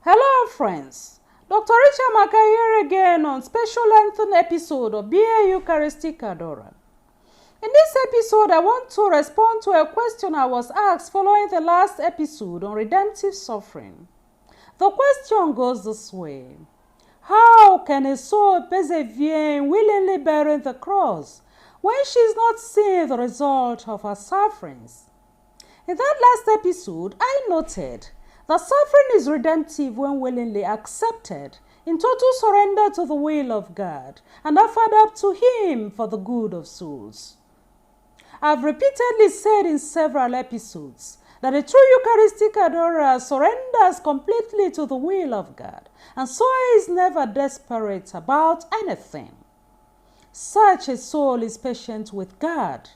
Hello friends, Dr. Richard Maka here again on special Lenten episode of Be a Eucharistic Adorer. In this episode, I want to respond to a question I was asked following the last episode on redemptive suffering. The question goes this way: how can a soul persevere in willingly bearing the cross when she is not seeing the result of her sufferings? In that last episode, I noted that suffering is redemptive when willingly accepted in total surrender to the will of God and offered up to Him for the good of souls. I've repeatedly said in several episodes that a true Eucharistic adorer surrenders completely to the will of God and so is never desperate about anything. Such a soul is patient with God.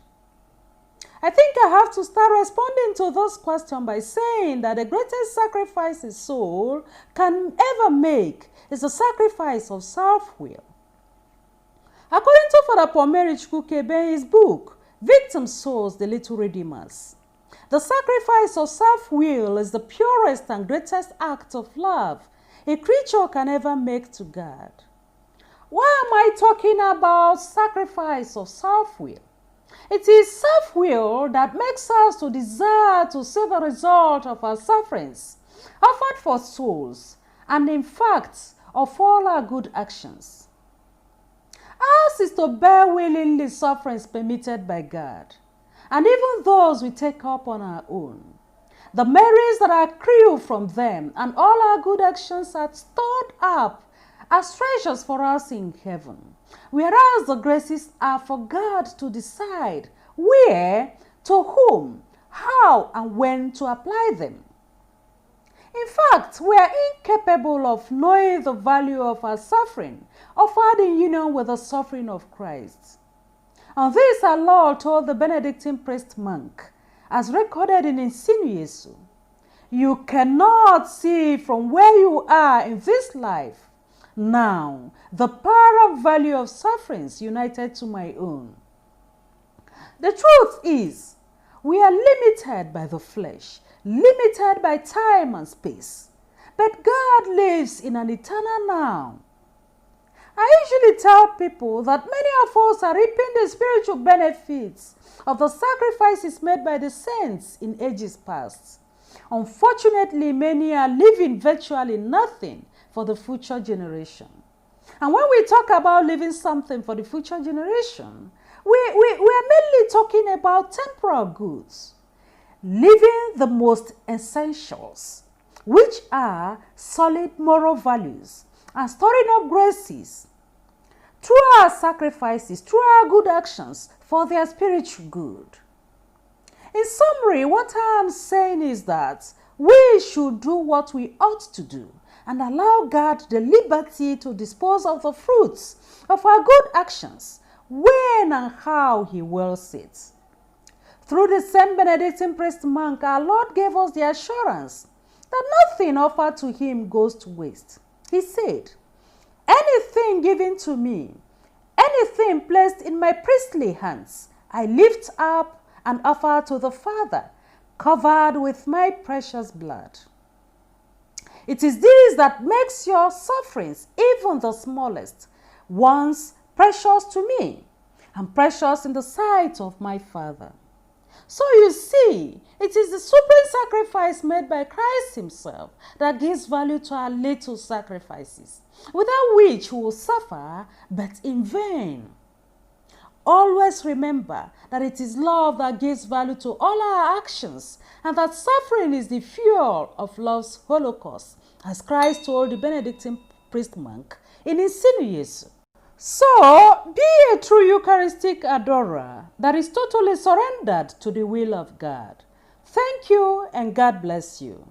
I think I have to start responding to this question by saying that the greatest sacrifice a soul can ever make is the sacrifice of self-will. According to Father Pomerich Kukebe in his book, Victim Souls, the Little Redeemers, the sacrifice of self-will is the purest and greatest act of love a creature can ever make to God. Why am I talking about sacrifice of self-will? It is self-will that makes us to desire to see the result of our sufferings, offered for souls, and in fact, of all our good actions. Ours is to bear willingly sufferings permitted by God, and even those we take up on our own. The merits that accrue from them and all our good actions are stored up as treasures for us in heaven, whereas the graces are for God to decide where, to whom, how, and when to apply them. In fact, we are incapable of knowing the value of our suffering, offered in union with the suffering of Christ. And this our Lord told the Benedictine priest monk, as recorded in Insigne Jesu: "You cannot see from where you are in this life now the power and value of sufferings united to my own." The truth is, we are limited by the flesh, limited by time and space, but God lives in an eternal now. I usually tell people that many of us are reaping the spiritual benefits of the sacrifices made by the saints in ages past. Unfortunately, many are leaving virtually nothing for the future generation. And when we talk about leaving something for the future generation, we are mainly talking about temporal goods, leaving the most essentials, which are solid moral values and storing up graces through our sacrifices, through our good actions for their spiritual good. In summary, what I am saying is that we should do what we ought to do and allow God the liberty to dispose of the fruits of our good actions when and how He wills it. Through the same Benedictine priest monk, our Lord gave us the assurance that nothing offered to Him goes to waste. He said, "Anything given to me, anything placed in my priestly hands, I lift up and offer to the Father, covered with my precious blood." It is this that makes your sufferings, even the smallest ones, precious to me and precious in the sight of my Father. So you see, it is the supreme sacrifice made by Christ Himself that gives value to our little sacrifices, without which we will suffer, but in vain. Always remember that it is love that gives value to all our actions, and that suffering is the fuel of love's holocaust, as Christ told the Benedictine priest monk in Insigne Jesu. So, be a true Eucharistic adorer that is totally surrendered to the will of God. Thank you, and God bless you.